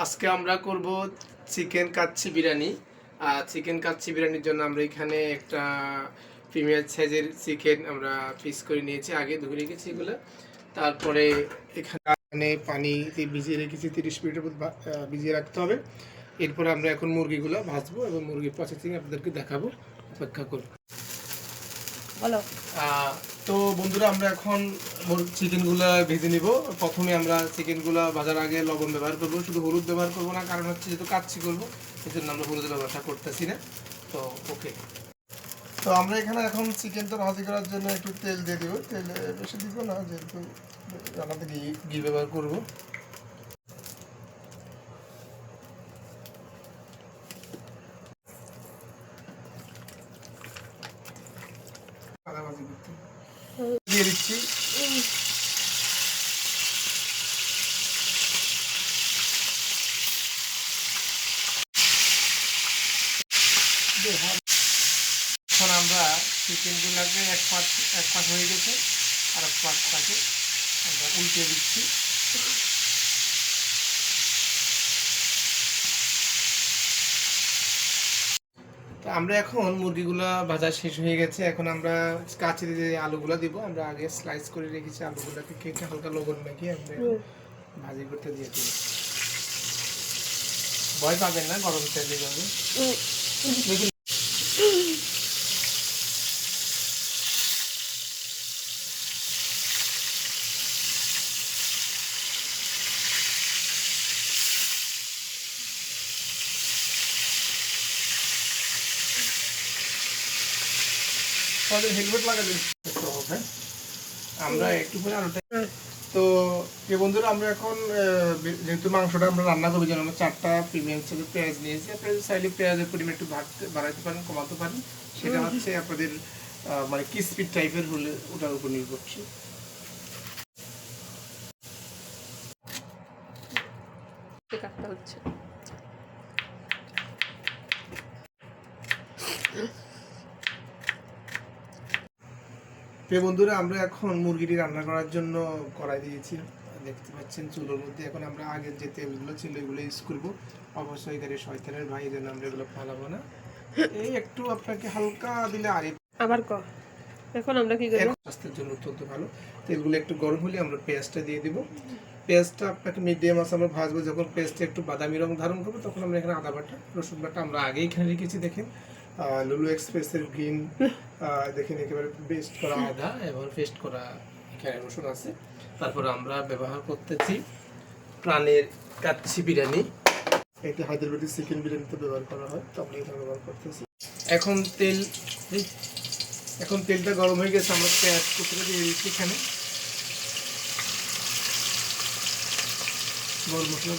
আজকে আমরা করব চিকেন কাচ্চি বিরিয়ানি। চিকেন কাচ্চি বিরিয়ানির জন্য আমরা এখানে একটা প্রিমিয়ার সাইজের চিকেন আমরা পিস করে নিয়েছি, আগে ধুয়ে রেখেছি এগুলো। তারপরে এখানে পানিতে ভিজিয়ে রেখেছি, 30 মিনিটের মধ্যে ভিজিয়ে রাখতে হবে। এরপরে আমরা এখন মুরগিগুলো ভাজবো এবং মুরগির প্রসেসিং আপনাদেরকে দেখাবো, অপেক্ষা করব। বলো। তো বন্ধুরা, আমরা এখন চিকেনগুলো ভেজে নিব। প্রথমে আমরা চিকেনগুলো ভাজার আগে লবণ ব্যবহার করব, শুধু হলুদ ব্যবহার করব না, কারণ হচ্ছে যেহেতু কাচ্চি করবো এই জন্য আমরা হলুদের ব্যবহারটা করতেছি না। তো ওকে, তো আমরা এখানে এখন চিকেনটা ভাজি করার জন্য একটু তেল দিয়ে দেবো। তেল বেশি দিব না, যেহেতু রান্নাতে ঘি ব্যবহার করবো। দিয়ে দিচ্ছি এখন আমরা চিকেনগুলোকে এক পাশ হয়ে গেছে, আর এক পাশটাকে আমরা উল্টে দিচ্ছি। তো আমরা এখন মুরগিগুলো ভাজা শেষ হয়ে গেছে, এখন আমরা কাঁচি যে আলুগুলো দিব, আমরা আগে স্লাইস করে রেখেছি আলুগুলোকে কেটে হালকা লবণ মেখে আমরা ভাজি করতে দিয়ে দিব। ভয় পাবেন না, গরম তেলে যাবে। হেলমেট লাগাবেন হবে, আমরা একটু পরে আলুটা। তো বন্ধুরা, আমরা এখন যেহেতু মাংসটা আমরা রান্না করবো, যেন আমরা 4টা প্রিমিয়াম সাইজের পেঁয়াজ নিয়েছি। আপনারা চাইলে পেঁয়াজের পরিমাণ একটু বাড়াতে পারেন, কমাতে পারেন, সেটা হচ্ছে আপনাদের মানে ক্রিসপি টাইপের হলে ওটার উপর নির্ভরশীল। কাটতে হচ্ছে। বন্ধুরা, আমরা এখন মুরগিটি রান্না করার জন্য কড়াই দিয়েছি, দেখতে পাচ্ছেন চুলোর মধ্যে। এখন আমরা আগের যে তেলগুলো ছিল এগুলো ইউজ করবো। অবশ্যই এখানে শয়তানের ভাই, যেন আমরা এগুলো ফালাবো না। এই একটু আপনাকে হালকা দিলে আরে আবার ক। এখন আমরা কি করব? স্বাস্থ্যের জন্য অত্যন্ত ভালো। তেলগুলো একটু গরম হলে আমরা পেঁয়াজটা দিয়ে দিব। পেঁয়াজটা আপনাকে মিডিয়াম আছে আমরা ভাজবো। যখন পেঁয়াজটা একটু বাদামি রং ধারণ করবো, তখন আমরা এখানে আদা বাটা, রসুন বাটা আমরা আগে এখানে রেখেছি। দেখেন লুলু এক্সপ্রেসের গ্রিন, দেখেন একেবারে পেস্ট করা আদা এবং পেস্ট করা এখানে রসুন আছে। তারপর আমরা ব্যবহার করতেছি প্রাণের কাচ্চি বিরিয়ানি, এটি হায়দ্রাবাদি চিকেন বিরিয়ানিতে ব্যবহার করা হয়, তো আমরা এখানে ব্যবহার করতেছি। এখন তেলটা গরম হয়ে গেছে, আমরা পেঁয়াজ কুচি দিয়ে দিচ্ছি এখানে। গরম মশলা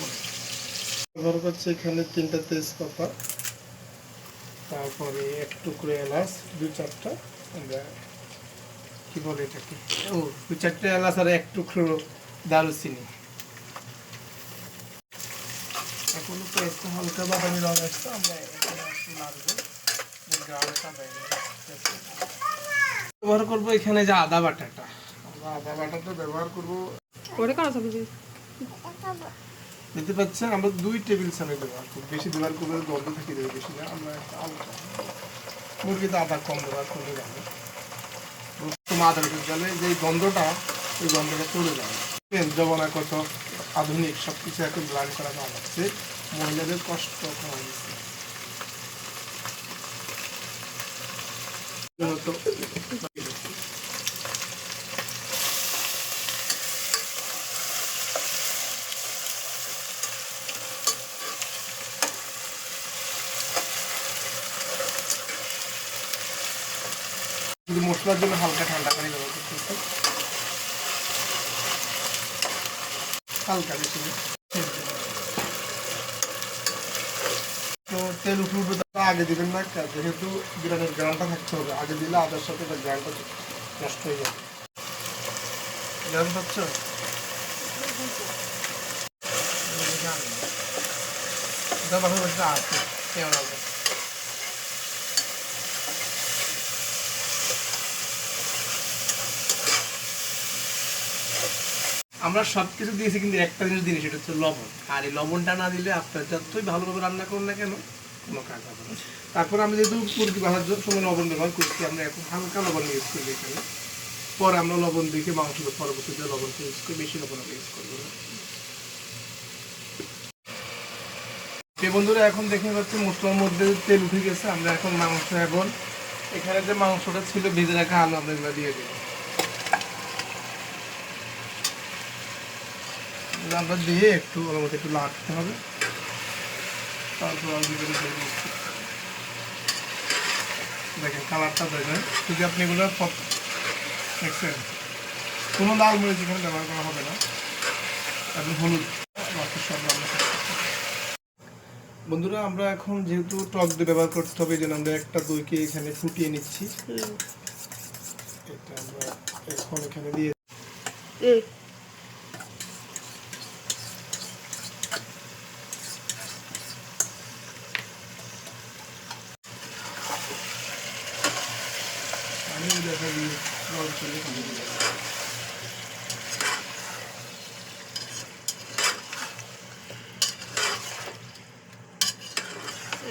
ব্যবহার করছে এখানে 3টা তেজপাতা, তারপরে এক টুকরো এলাচ, 2-4টা, আমরা কি বলে এটাকে, 2-4টা এলাচ আর এক টুকরো দারুচিনি। এখন পেঁয়াজটা হালকা বাদামি রং আসছে, আমরা ব্যবহার করবো এখানে যে আদা বাটাটা, আমরা আদা বাটাটা ব্যবহার করবো। দেখতে পাচ্ছেন আমরা 2 টেবিল চামচ ব্যবহার করবো, বেশি ব্যবহার করবো গন্ধ থেকে দেবে, বেশি না। আমরা একটা আলুটা মুরগিতে আদা কম ব্যবহার করলে যাবে, আদা রসুন চালে যে গন্ধটা, ওই গন্ধটা চলে যাবে। জমানা কত আধুনিক সবকিছু এখন ব্লাড করা যাচ্ছে, মহিলাদের কষ্ট করা হয়েছে। মশলার জন্য হালকা ঠান্ডা পানি ব্যবহার করতেছি, হালকা বেশি। তো তেল উঠবে আগে দিবেন না, যেহেতু বিরিয়ানির গ্রানটা থাকতে হবে। আগে দিলে আদার সাথে তার গ্রানটা নষ্ট হয়ে যাবে। গ্রান পাচ্ছ? আছে কেমন হবে? আমরা সব কিছু দিয়েছি কিন্তু একটা জিনিস দিই সেটা হচ্ছে লবণ। আর এই লবণটা না দিলে আপনার যতই ভালোভাবে রান্না করুন না কেন কোনো কাজ হবে না। তারপর আমি যেহেতু মুরগি ভাজার সময় লবণ ব্যবহার করছি, আমরা এখন হালকা লবণ ইউজ করবো এখানে। পরে আমরা লবণ দেখে মাংসের পরবর্তীতে লবণ ইউজ করি, বেশি লবণ আমরা ইউজ করবো না। বন্ধুরা এখন দেখতে পাচ্ছি মশলার মধ্যে তেল উঠে গেছে। আমরা এখন মাংস এবং এখানে যে মাংসটা ছিল ভেজে রাখা আলু আমরা এগুলো দিয়ে দেবো। আমরা দিয়ে একটু ওর মধ্যে একটু লাড়তে হবে। তারপর দেখেন কালারটা দেখবেন, যদি আপনি এগুলো দেখছেন কোনো লাল মরিচ এখানে ব্যবহার করা হবে না, এবং হলুদ সব রান্না করতে হবে। বন্ধুরা আমরা এখন যেহেতু টক দই ব্যবহার করতে হবে, এই জন্য আমরা একটা দইকে এখানে ফুটিয়ে নিচ্ছি। এটা আমরা এখন এখানে দিয়ে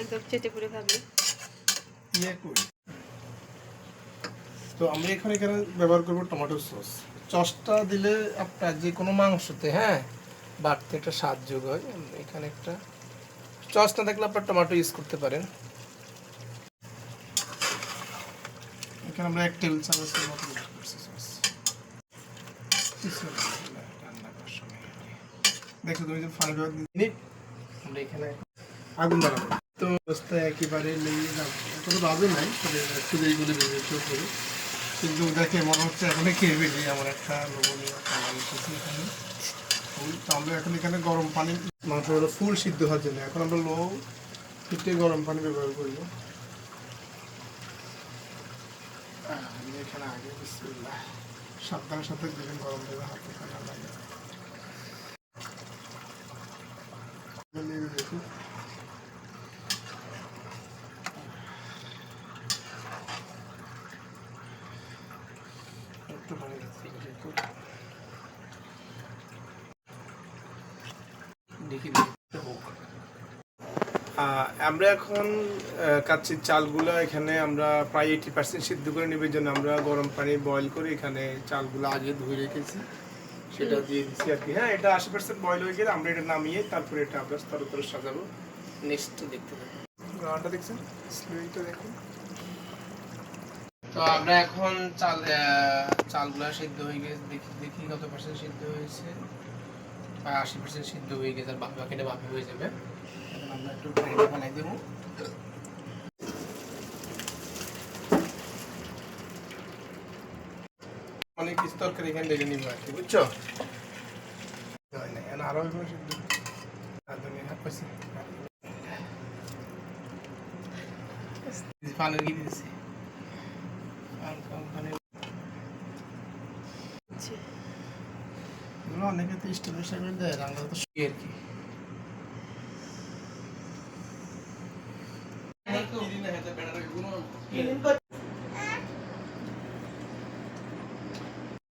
একদম চেটে পুড়ে খাবি। তো আমরা এখানে ব্যবহার করবো টমেটো সস। সসটা দিলে আপনার যে কোনো মাংসতে বাড়তে একটা স্বাদ যোগ হয়। এখানে একটা সস না থাকলে আপনার টমেটো ইউজ করতে পারেন। এখানে আমরা 1 টেবিল চামচের মতো ইউজ করছি সস। রান্না করার সময় দেখো তুমি যে ফানি ব্যবহার দিই, আমরা এখানে আগুন বাড়াবো। তো অবস্থা একেবারে লেগে যাবে, কোনো ভাবে নাই, একটু দেরি করে ভেবে করি, কিন্তু দেখে মনে হচ্ছে এখন খেয়ে ফেলি। আমার একটা লবণীয় কালার এসেছে এখানে। তো আমরা এখন এখানে গরম পানি, মাংসগুলো ফুল সিদ্ধ হওয়ার জন্য এখন আমরা লো হিটে গরম পানি ব্যবহার করবো। আমি এখানে আগে বিসমিল্লাহ সাবধানের সাথে দেবেন, গরম দেবে, হাতে খানা লাগে। দেখুন একটু পানি দেখি আমরা এখন কাচ্চির চালগুলো এখানে আমরা প্রায় 80% সিদ্ধ করে নেবার জন্য আমরা গরম পানি বয়েল করে এখানে চালগুলো আগে ধুয়ে রেখেছি, সেটা দিয়ে দিচ্ছি আর কি। এটা 80% বয়েল হয়ে গেলে আমরা এটা নামিয়ে তারপরে এটা আমরা স্তরে স্তরে সাজাবো। নেক্সট দেখতে পাবো, রান্নাটা দেখছেন স্লোইটা দেখুন। তো আমরা এখন চালগুলো সিদ্ধ হয়ে গেছে, দেখি কত পার্সেন্ট সিদ্ধ হয়েছে। 80% সিদ্ধ হয়ে গেছে, আর বাকিটা বাকি হয়ে যাবে। এখন আমরা একটু পানিটা বানাই দেবো। মানে কিছু তরকারি এখানে ঢেলে নিবো আর কি, বুঝছো? আরো সিদ্ধ পানির গিয়ে দিয়েছি অনেকে তো স্টেপ হিসাবে দেয়, রান্না তো আর কি।